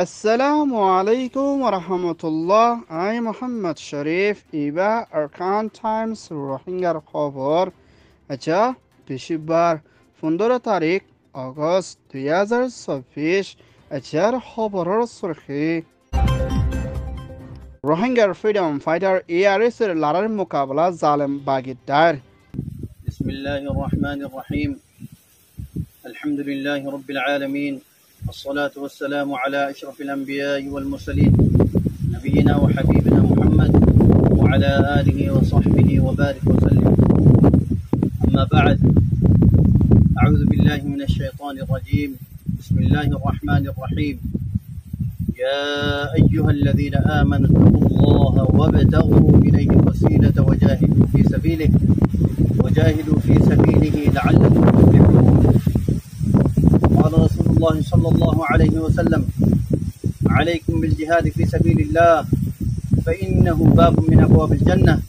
Assalamu alaikum wa rahmatullah. I'm Muhammad Sharif. Iba Arkan Times Rohingya Khobor. Acha Bishibar 15 তারিখ August 2024 আচার খবরের সুরখি রোহিঙ্গার freedom fighter ARS এর লড়াইয়ের মোকাবেলা জালেম বাগিদার বিসমিল্লাহির রহমানির রহিম আলহামদুলিল্লাহি রাব্বিল আলামিন والصلاة والسلام على أشرف الأنبياء والمرسلين نبينا وحبيبنا محمد وعلى آله وصحبه وبارك وسلم أما بعد أعوذ بالله من الشيطان الرجيم بسم الله الرحمن الرحيم يا أيها الذين آمنوا اتقوا الله وابتغوا إليه الوسيلة وجاهدوا في سبيله لعلكم تفلحون قال رسول الله صلى الله عليه وسلم عليكم بالجهاد في سبيل الله فإنه باب من أبواب الجنة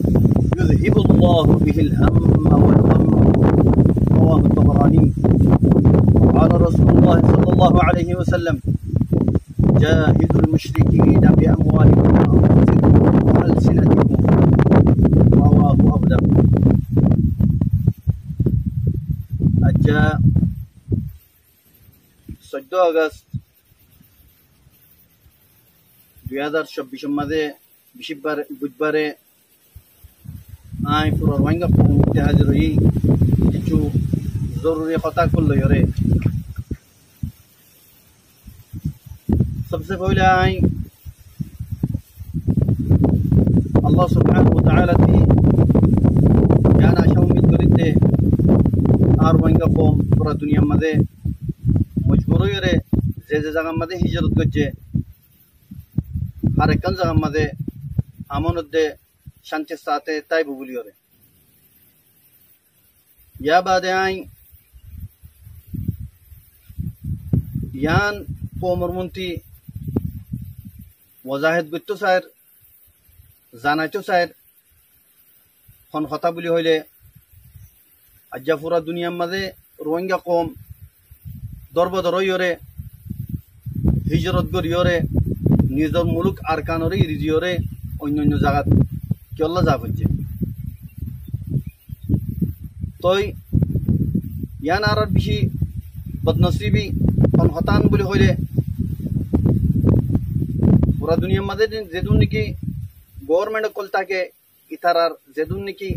يذهب الله به الهم والغم رواه الطبراني قال رسول الله صلى الله عليه وسلم جاهدوا المشركين بأموالكم وأنفسكم وألسنتكم رواه أبو داود أجا 14 আগস্ট 2024 মধ্যে বুধবারে আই পুরো রোহিঙ্গা কমিউনিটি হাজির হই কিছু জরুরি কথা করলো রে सबसे पहले आई अल्लाह सुब्हानहु व तआला की जान आशा उम्मीद करीते और रोहिंगा कौम पूरा दुनिया मध्ये मजबूर रे जे जगह मध्ये हिजरत करছে हर एक जगह मध्ये আমনতে শান্তির সাথে তাই বলিও রে या बादे आई यान कोमरमंती वजाहिद गुत्तो सायर জানাইতো সায়ের খন কথা বলি হইলে আজ্জা পুরা দুনিয়ার মাঝে রোহিঙ্গা কম দরবদরইরে হিজরত করিয়রে নিজের মুলুক আরকানরে ইরিজিয়রে অন্য অন্য জায়গা কেল্লা যা হচ্ছে তই ইয়ান আর বেশি বদনসিবি খন হতান বলি হইলে পুরা দুনিয়ার মাঝে যেদুন নাকি গভর্নমেন্ট কল থাকে ইতারার যেদুন নাকি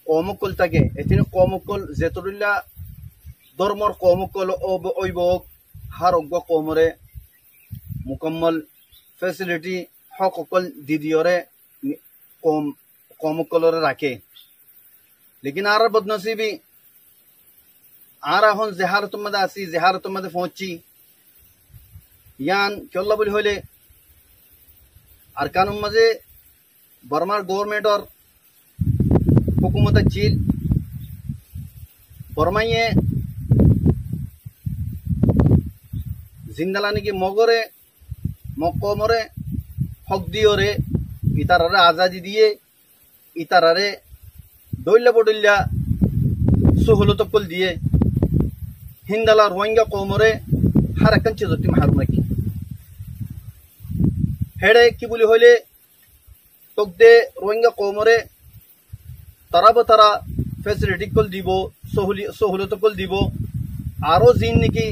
কমকল থাকে এতিন কমকল যেতরিল্লা ধর্মর কমকল অভিভাবক হার অজ্ঞ কমরে মুকম্মল ফেসিলিটি হকল দিদিওরে কমকলরে রাখে লেকিন আর বদনসিবি আর এখন জেহারত মধ্যে আসি জেহারত মধ্যে পৌঁছি ইয়ান কেল্লা বলি হইলে আর কানুন মাঝে বর্মার গভর্নমেন্টর হুকুমত চিল বর্মাইয়ে জিন্দালানি কি মগরে মকমরে হক দিওরে ইতারারে আজাদি দিয়ে ইতারারে দইল্লা বডইল্লা সুহলতকল দিয়ে হিন্দালা রোহিঙ্গা কমরে হারাকান চিজতি মাহারুম নাকি হেডে কি বলি হইলে তোকদে রোহিঙ্গা কমরে তারা ফেসিলিটি কল দিব সহুলত কল দিব আরো জিন নাকি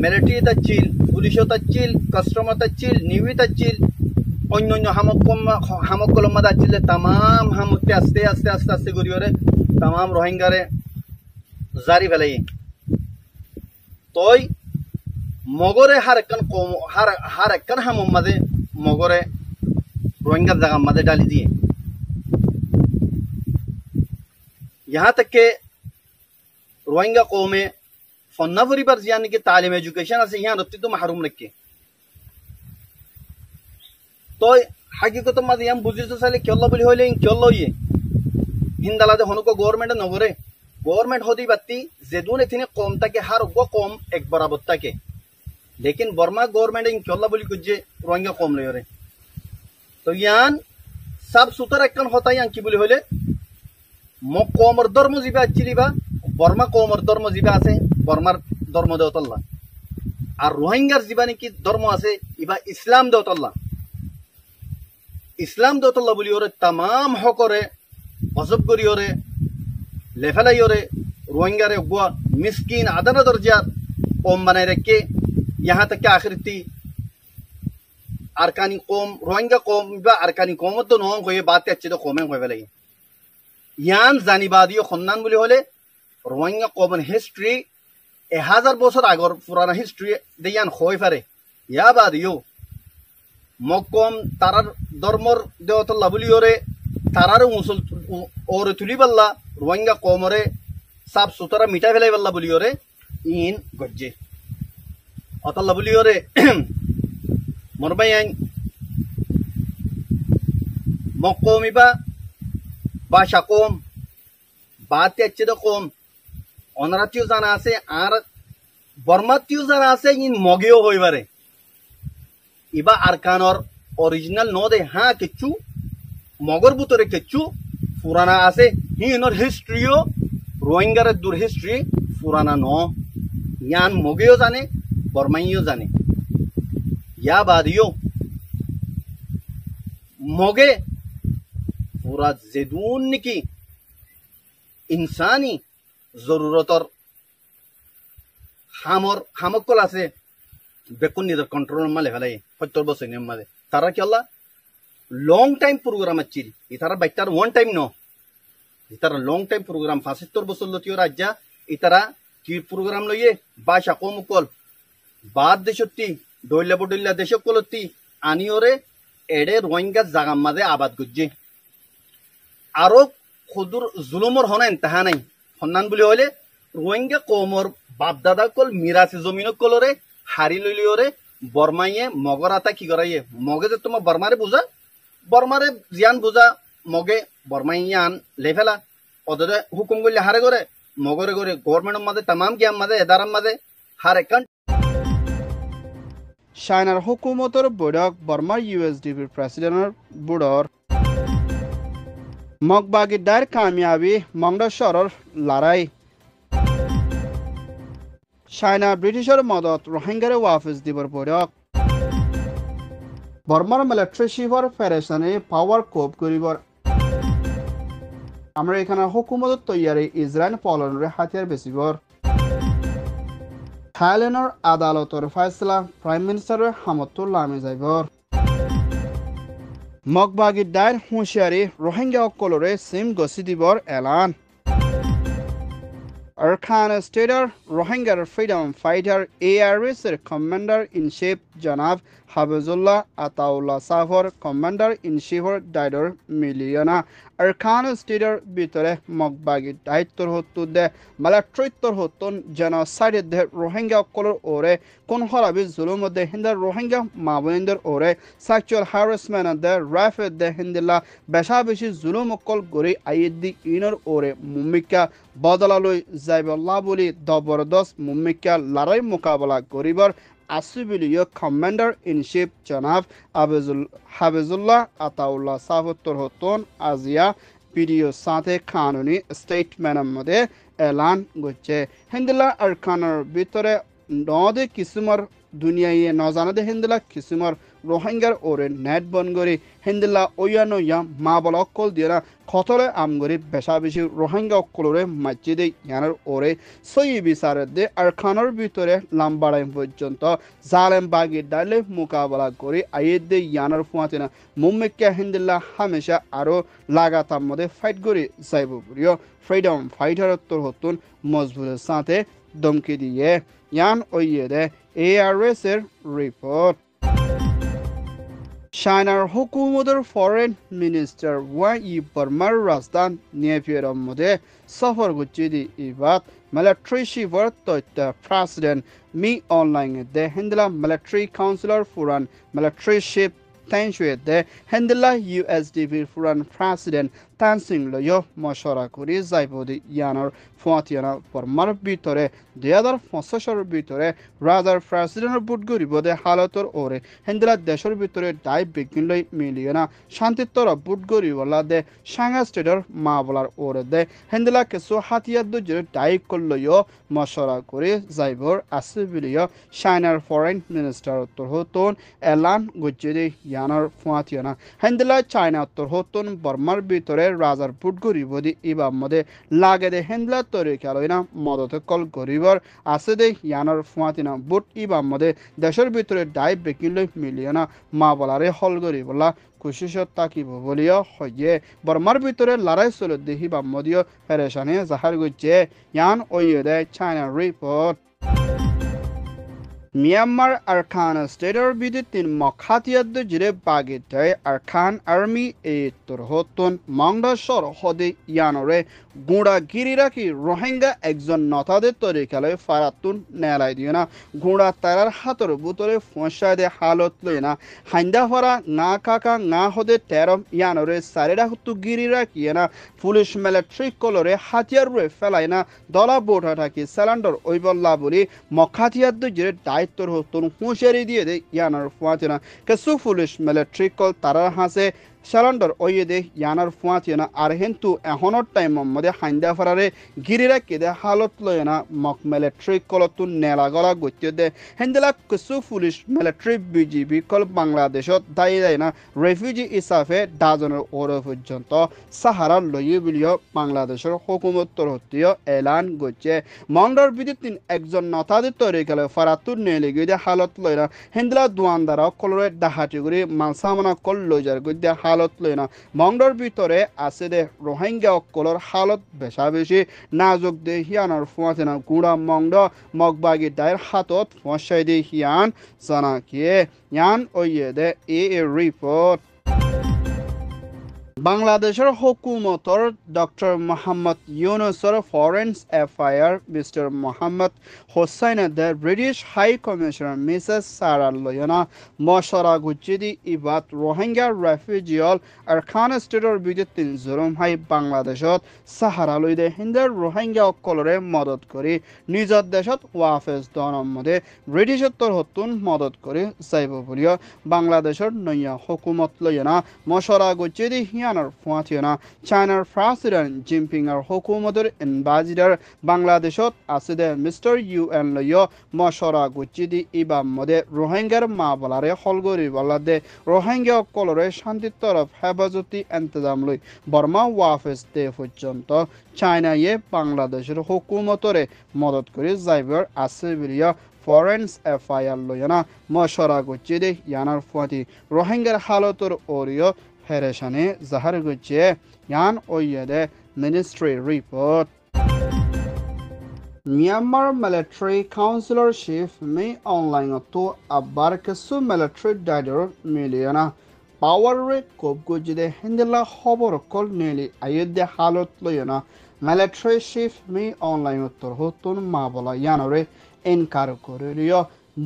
মিলিটারি তাচ্ছিল পুলিশ তাচ্ছিল কাস্টম তাচ্ছিল নিউই তাচ্ছিল অন্য অন্য হামকল মাদা তাচ্ছিল তাম হামতে আস্তে আস্তে আস্তে আস্তে করিওরে তাম রোহিঙ্গারে জারি ফেলাই তই মগরে হার একখান হামম মাঝে মগরে रोहिंगा जगह मदे डाली दिए यहाँ तक के रोहिंगा कौमे फन्नाफरी पर यानी कि तालीम एजुकेशन से यहाँ रत्ती तो महरूम रखे तो हकीकत मदे हम बुझी तो साले क्यों बोली होले क्यों ये हिंदाला दे होने को गवर्नमेंट नगरे गवर्नमेंट होती बत्ती जेदून इतने कौम तक हर वो कौम एक बराबर तक लेकिन बर्मा गवर्नमेंट इन क्यों बोली कुछ रोहिंगा कौम ले रहे तो यान सब सुतर एकन होता यान की बोली होले म कोमर धर्म जीवा चिलिबा बर्मा कोमर धर्म जीवा আছে বর্মার ধর্ম দেওতল্লা আর রোহিঙ্গার জীবানে কি ধর্ম আছে ইবা ইসলাম দেওতল্লা বলি ওরে তাম হকরে অজব করি ওরে লেফেলাই ওরে রোহিঙ্গারে গুয়া মিসকিন আদানা দরজা কম বানায় রেখে यहाँ तक कि आखिरती अरकानी कौम रोहिंगा कौम बा अरकानी कौम तो नों कोई बात अच्छी तो कौमें कोई वाले यान जानिबादियो खन्नान बोली होले रोहिंगा कौमन हिस्ट्री 1000 বছর আগর পুরানা হিস্ট্রি দেয়ান হই পারে ইয়া বাদিও মকম তারার ধর্মর দেওতল্লা বলি ওরে তারার মুসল ওরে তুলি বল্লা রোহিঙ্গা কৌমরে সাফ সুতরা মিটা ফেলাই বল্লা বলি ওরে ইন গজ্জে অতল্লা বলি ওরে মরবাইন মকমিবা ভাষা কম বাতে अच्छे তো কম অনারাতিও জানা আছে আর বর্মাতিও জানা আছে ইন মগেও হইবারে ইবা আরকানর অরিজিনাল ন দে হ্যাঁ কিচ্ছু মগর ভিতরে কিচ্ছু পুরানা আছে হিনর হিস্ট্রিও রোহিঙ্গার দূর হিস্ট্রি পুরানা ন ইয়ান মগেও জানে বর্মাইও জানে ইয়া বাদিও মগে পুরা জেদুন নাকি ইনসানি জরুরতর হামকল আছে বেকুন নিজের কন্ট্রোল মালে ফেলাই 70 বছর মাঝে তারা কি আল্লাহ লং টাইম প্রোগ্রাম আচ্ছিল ইতারা বাইটার ওয়ান টাইম ন ইতারা লং টাইম প্রোগ্রাম 75 বছর লতিও রাজ্যা ইতারা কি প্রোগ্রাম লইয়ে ভাষা কমকল বাদ দেশত্তি ডইলা বডইলা দেশকলতি আনিওরে এডে রোহিঙ্গা জাগাম মাঝে আবাদ গুজ্জে আরো খুদুর জুলুমর হনা ইন্তাহা নাই সন্ধান বুলি হলে রোহিঙ্গা কৌমর বাপদাদা কল মিরাসি জমিন কলরে হারি লইলিওরে বর্মাইয়ে মগর আতা কি করাইয়ে মগে যে তোমার বর্মারে বুঝা বর্মারে জিয়ান বুঝা মগে বর্মাইয়ান লেফেলা ওদের হুকুম করলে হারে করে মগরে করে গভর্নমেন্টের মাঝে তাম গিয়াম মাঝে এদারাম মাঝে হারে কান চাইনার হুকুমতর বৈঠক বর্মার ইউএসডিপির প্রেসিডেন্টের বুড়র মগবাগিদার কামিয়াবি মংডা শহরের লড়াই চাইনা ব্রিটিশের মদত রোহিঙ্গারে ওয়াফিস দিবর বৈঠক বর্মার মিলিটারি চিফর ফেডারেশনে পাওয়ার কোপ করিবর আমেরিকানের হুকুমতর তৈয়ারি ইসরায়েল পলনের হাতিয়ার বেচিবর থাইল্যান্ডের আদালতর ফয়সলা প্রাইম মিনিস্টারের হামতুল লামে যাইবর মগবাগিদার হুঁশিয়ারি রোহিঙ্গা অকলরে সিম গছি দিবর এলান Arkan Stater, Rohingya freedom fighter ARS Commander-in-Chief Janav Habibullah Ataullah Safar Commander-in-Chief Dider Miliana Arkan Stater Bitore Mogbagi Daitor Hotude Malatritor Hotun genocide the Rohingya color ore Konharabi Zulum de Hinder Rohingya Mawinder ore sexual harassment and the Rafid de Hindila Beshabishi Zulum Kol Guri Ayedi Inner ore Mumika Badalaloy Zaiballah boli Doborodos Mumika Larai Mukabala Goribar Asubiliyo Commander-in-Chief Janav Habibullah Ataullah Safutur Hoton Azia video সাথে কানুনি স্টেটমেন্টের মধ্যে এলান করছে হিন্দলা আরকানের ভিতরে নদে কিসুমার দুনিয়ায় নজানাদে হিন্দলা কিসুমার রোহিঙ্গার ওরে net বনগরি হিন্দলা ওয়ানো ইয়া মা বলকল দিরা খতলে আমগরি বেশা বেশি রোহিঙ্গা অকলরে মসজিদে ইয়ানার ওরে সই বিচারে দে আরকানের ভিতরে লাম্বাড়াই পর্যন্ত জালেম বাগি ডালে মোকাবেলা করি আইদে ইয়ানার ফুয়াতিনা মুম্মিকা হিন্দলা হামেশা আরো লাগাতার মধ্যে ফাইট করি যাইব প্রিয় ফ্রিডম ফাইটার তোর হতুন মজবুতের সাথে ধমকি দিয়ে ইয়ান ওইয়ে দে ARS এর রিপোর্ট চাইনার হুকুমতের ফরেন মিনিস্টার ওয়াই বর্মার রাজধান নেপিয়ারের মধ্যে সফর করছে এবার মিলিটারি চিফর তথ্য প্রেসিডেন্ট মি অনলাইনে দে হিন্দলা মিলিটারি কাউন্সিলর ফুরান military chief tenshwede hendela USDP furan president Tansing loyo mashara kuri zaibodi yanar fuatiana pormar bitore 2025 bitore রাজার প্রেসিডেন্ট বুট গরিবদে হালতর ওরে হেন্দিলা দেশের ভিতরে ডাই বিজ্ঞান লই মিলিয়না শান্তিত্বর বুট গরিবলা দে সাঙ্গা স্টেডর মা বলার ওরে দে হেন্দিলা কিছু হাতিয়ার দুজরে ডাই করলইও মশরা করে যাইবর আছে বিলিয় চাইনার ফরেন মিনিস্টার উত্তর হতন এলান গুজ্জেদি ইয়ানার ফুয়াতিয়ানা হেন্দিলা চাইনা উত্তর হতন বর্মার ভিতরে রাজার বুট গরিবদি ইবা মদে লাগে দে হেন্দিলা তরিকা লইনা মদতে কল গরিবর আছে দে ইয়ানার ফুয়াতিনা বুট ইবা মদে দেশের ভিতরে ডাই বেকিল মিলিয়না মা বলারে হল গরিবলা কুশিশত তাকিব বলিও হয়ে বর্মার ভিতরে লড়াই চলে দেহি বা মদিও পেরেশানি জাহার গুজে ইয়ান ওয়ে দে China report Myanmar Arkhan Stater biditin mokhatiyadde jire bagitay Arkhan Army e turhotun mangda shor hode yanore গুঁড়া গিরিরা কি রোহিঙ্গা একজন নতাদের তরিকালে ফারাতুন নেলাই দিও না গুঁড়া তারার হাতর বুতরে ফসায় দে হালত লই না হাইন্দা হরা না কাকা না হদে তেরম ইয়ানরে সারেরা হুতু গিরিরা কি না পুলিশ মিলিটারি কলরে হাতিয়ার রয়ে ফেলাই না দলা বোটা থাকি স্যালান্ডর ওইবল্লা বলি মখাতিয়ার দুজের দায়িত্বর হতুন হুঁশিয়ারি দিয়ে দে ইয়ানর ফুয়াতে না কেসু পুলিশ মিলিটারি কল তারার হাসে Shalondor oyede yanar fuatiana arhentu ehonor time mode hainda farare girira kede halot loyana mok military kolotun nela gola gotyede hendela kusu foolish military BGB kol Bangladeshot daina refugee isafe dazoner oro pojjonto sahara loye bilio Bangladeshor hukumotor hotio elan goche mongdor biditin ekjon notade torikale faratun nele gide halot loyana hendela duandara kolore dahati guri malsamana kol lojar gide হালত লইনা মংডর ভিতরে আছে দে রোহিঙ্গা অকলর হালত বেশা বেশি নাজুক দে হিয়ানর ফুয়াতেনা গুড়া মংড মগবাগি দায়ের হাতত ফসাই দে হিয়ান জানা কিয়ে ইয়ান ওয়ে দে এ রিপোর্ট বাংলাদেশের হুকুমতর ডক্টর মোহাম্মদ ইউনুসর foreign affair mister Mohammad Hossain দে British high commissioner Mrs Sarah লয়না মশরা গুজিদি ইবাত রোহিঙ্গা রেফিউজিয়ল আরখান স্টেটর বিদ্যুৎ জরুম হাই বাংলাদেশত সাহারা লইদে হিন্দার রোহিঙ্গা অকলরে মদত করি নিজর দেশত ওয়াফেজ দনম মধ্যে ব্রিটিশত্তর হতুন মদত করে যাইব বলিও বাংলাদেশের নয়া হুকুমত লয়না মশরা গুজিদি ফুয়াতিনা চাইনার প্রেসিডেন্ট জিনপিং আর হুকুমতের এম্বাসিডার বাংলাদেশত আছে দে মিস্টার ইউএন লয় মশরা গুজিদি ইবা মদে রোহিঙ্গার মা বলারে হলগরি বলাদে রোহিঙ্গা কলরে শান্তির তরফ হেফাজতি ইন্তজাম লই বর্মা ওয়াফেজ দে পর্যন্ত চাইনা ইয়ে বাংলাদেশের হুকুমতরে মদত করে যাইবার আছে বিলিয়া ফরেন অ্যাফেয়ার লয়না মশরা গুজিদি ইয়ানার ফুয়াতি রোহিঙ্গার হালতর ওরিও হেরেশানে জাহার গুজে ইয়ান ওয়েদে ministry report Myanmar Military Councilor Chief may online to abar kesu military dider miliona power re kop gujide hindela hobor kol neli ayede halot loyona military chief may online to hotun mabola yanore enkar korelio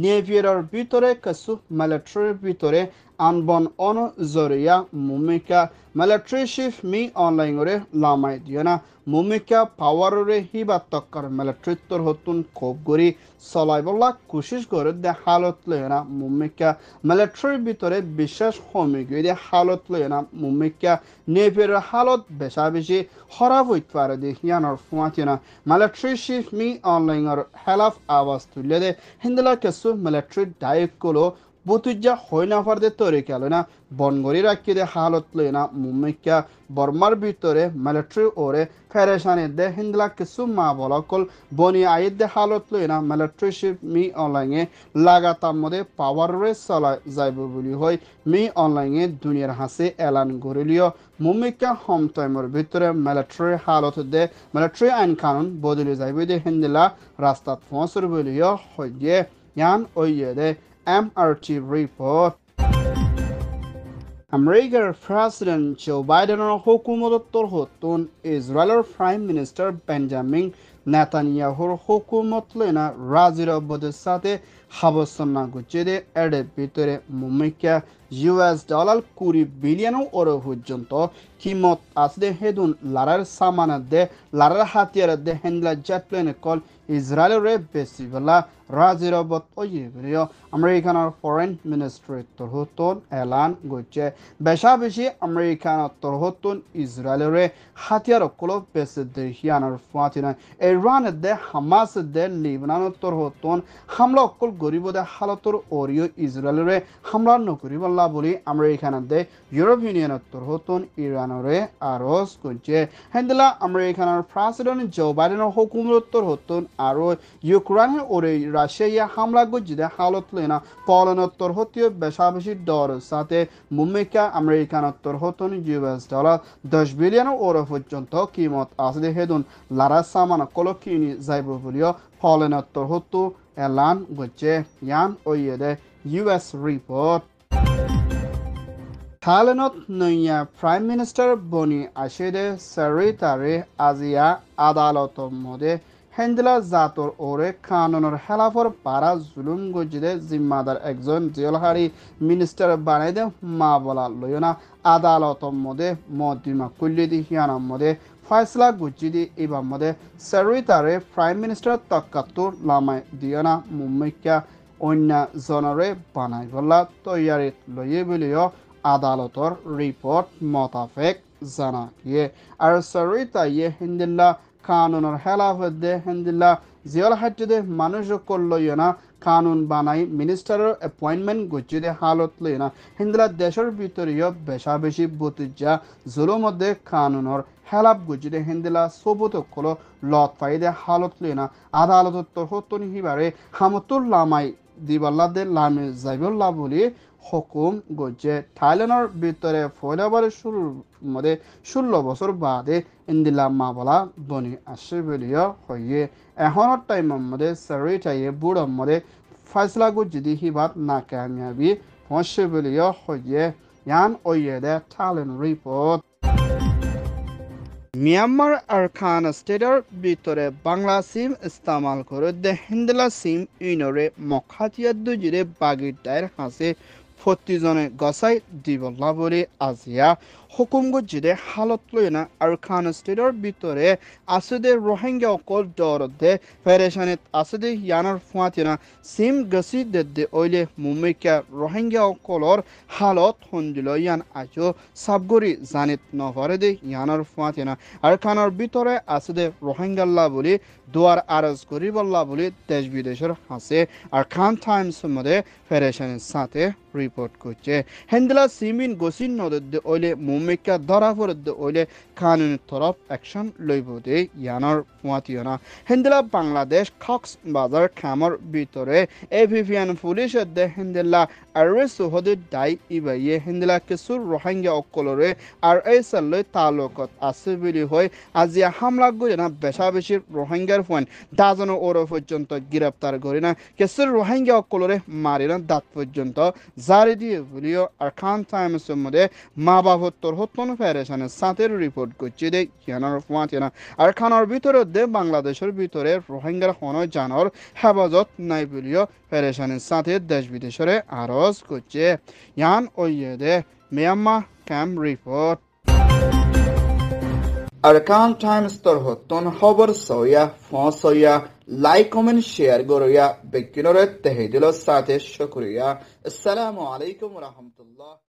নেভিয়ার ভিতরে কিছু মিলিটারির ভিতরে আনবন on জরিয়া মুমিকা military chief me অনলাইনরে লামাই দিও না মুমিকা পাওয়ারে হিবা তক্কর মিলিটারিত্বর হতুন খুব গরি চলাইবলা কোশিশ করে দে হালত লয় না মুমিকা মিলিটারির ভিতরে বিশ্বাস কমে গিয়ে দে হালত লয় না মুমিকা নেভিয়ার হালত বেশা বেশি খরাব হইতে পারে দেখিয়ানোর ফুয়াতি না মিলিটারি চিফ মি অনলাইনের হেলাফ আওয়াজ তুলে দে হিন্দলা কিছু মিলিটারি ডাইকগুলো বুতুজা হয় না পারদে তরিকা লয় না বনগরি রাখি দে হালত লয় না মুমিকা বর্মার ভিতরে মিলিটারি ওরে ফেরেশানি দে হিন্দলা কিছু মা বলকল বনি আইদ দে হালত লয় না মিলিটারি শিপ মি অনলাইনে লাগাতার মধ্যে পাওয়ার রে চলা যাইব বলি হয় মি অনলাইনে দুনিয়ার হাসে এলান করিলিও মুমিকা হোম টাইমের ভিতরে মিলিটারি হালত দে মিলিটারি আইন কানুন বদলে যাইব দে হিন্দলা রাস্তাত পৌঁছর বলিও হয় ইয়ান ওয়ে দে MRT report. American President Joe Biden hukumotor hotun Israel Prime Minister Benjamin নেতানিয়াহুর হুকুমত লেনা রাজির অব্বদের সাথে হাবসন্না গুচ্ছেদে এর ভিতরে মুম্মিকা $20 $20 বিলিয়ন পর্যন্ত কিমত আসলে হেদুন লারার সামানাত দে লারার হাতিয়ার দে হেন্ডলা জেট প্লেন কল ইসরায়েলের বেশি বেলা রাজির অব্বত ওইবিলিয় আমেরিকানের ফরেন মিনিস্ট্রি তরহতন এলান গইছে বেশা বেশি আমেরিকানের তরহতন ইসরায়েলের হাতিয়ার কল বেশি দেহিয়ানার ফাতিনা ইরান দে হামাস দে লিবানন তরহতন হামলা অকল গরিব দে হালতর ওরিও ইসরায়েলের হামলা নকরিবল্লা বলি আমেরিকানের দে ইউরোপ ইউনিয়নের তরহতন ইরানরে আরজ করছে হেন্দলা আমেরিকানের প্রেসিডেন্ট জো বাইডেনের হুকুমত তরহতন আর ইউক্রেনের ওরে রাশিয়া হামলা গজিদে হালত লেনা পলনের তরহতীয় বেশা বেশি ডর সাথে মুম্মিকা আমেরিকানের তরহতন $10 বিলিয়ন পর্যন্ত কিমত আসলে হেদুন লারা সামান কলো কিনি যাইব বলিও পলনের তরহতু এলান গছে ইয়ান ওইয়েদে ইউএস রিপোর্ট থাইল্যান্ডত নয়া প্রাইম মিনিস্টার বনি আশেদে সারিতারে আজিয়া আদালতর মধ্যে হেন্দিলা জাতর ওরে কানুনের হেলাফর পারা জুলুম গজিদে জিম্মাদার একজন জেলহারি মিনিস্টার বানাইদে মা বলা লয়না আদালতর মধ্যে মদিমা কুল্লিদি হিয়ানার মধ্যে ফয়সলা গুজিদি এবার মধ্যে সারিতারে প্রাইম মিনিস্টার তক্কাতুর লামাই দিয়না মুম্মিকা অন্য জনরে বানাই বলা তৈয়ারি লয়ে বলিও আদালতর রিপোর্ট মোতাবেক জানা গিয়ে আর সরিতা ইয়ে হিন্দিল্লা কানুনের হেলাফত দে হিন্দিল্লা জিয়াল হাজ্জদে মানুষ করল না কানুন বানাই মিনিস্টারের অ্যাপয়েন্টমেন্ট গচ্ছিদে হালত লইনা হিন্দিলা দেশের ভিতরেও বেশা বেশি বতুজা জুলুর মধ্যে কানুনের হেলাপ গচ্ছিদে হিন্দিলা সবুত কলো লত ফাইদে হালত লইনা আদালতর তরহতনি হিবারে হামতুল লামাই দিবাল্লাদের লামে যাইবল্লা বলি হুকুম গজে থাইল্যান্ডের ভিতরে ফয়লাবারের শুরুর মধ্যে 16 বছর বাদে ইন্দিলা মাবলা বনি আসে বলিও হইয়ে এখনের টাইমের মধ্যে সারিটাইয়ে বুড়োর মধ্যে ফয়সলা গজিদি হিবাত না কামিয়াবি হসে বলিও হইয়ে ইয়ান ওইয়ে দে থাইল্যান্ড রিপোর্ট মিয়ানমার আরকান স্টেটের ভিতরে বাংলা সিম ইস্তেমাল করে দে হিন্দিলা সিম ইনরে মখাতিয়া দুজিরে বাগির দায়ের হাসে 40 জনে গসাই দিবল্লা বলে আজিয়া হুকুম গজিদে হালত লইনা আরকান স্টেটের ভিতরে আসুদে রোহিঙ্গা অকল দরদে ফেরেশানিত আসুদে ইয়ানার ফুয়াতিনা সিম গসি দে ওইলে মুম্মিকা রোহিঙ্গা অকলর হালত হন্দিল ইয়ান আজো সাবগরি জানিত নভরে দে ইয়ানার ফুয়াতিনা আরকানের ভিতরে আসুদে রোহিঙ্গাল্লা বলে দুয়ার আরজ করিবল্লা বলে দেশ বিদেশের হাসে আরকান টাইমস মধ্যে ফেরেশানির সাথে রিপোর্ট করছে হেন্দিলা সিমিন গসিন নদে ওইলে মুম্মিকা ধরা পড়ে ওইলে কানুনি তরফ অ্যাকশন লইব দে ইয়ানার ফুয়াতিনা হেন্দিলা বাংলাদেশ কক্স বাজার খামর ভিতরে এভিভিয়ান পুলিশ দে হেন্দিলা আরএস হদে দাই ইবাইয়ে হেন্দিলা কিছুর রোহিঙ্গা অকলরে আর এসলে তালুকত আছে বলি হয় আজিয়া হামলা গরে না বেশা বেশি রোহিঙ্গার ফোন দাজন ওর পর্যন্ত গ্রেপ্তার করে না কিছুর রোহিঙ্গা অকলরে মারি না দাঁত পর্যন্ত জারি দিয়ে বলিও আরকান টাইমসের মধ্যে মা বাবত্তর হতন ফেরেশানের সাথে রিপোর্ট করছে দে ইয়ানার ফুয়াতিনা আরকানের ভিতরে দে বাংলাদেশের ভিতরে রোহিঙ্গার কোনো জানর হেফাজত নাই বলিও ফেরেশানের সাথে দেশ বিদেশের আরজ করছে ইয়ান ওইয়ে দে Myanmar camp report Arakan Times তরহতন খবর সয়া ফসয়া লাইক কমেন্ট শেয়ার গরয়া বেকিনরে তেহেদিল সাথে শুকরিয়া আসসালামু আলাইকুম ওয়া রাহমাতুল্লাহ।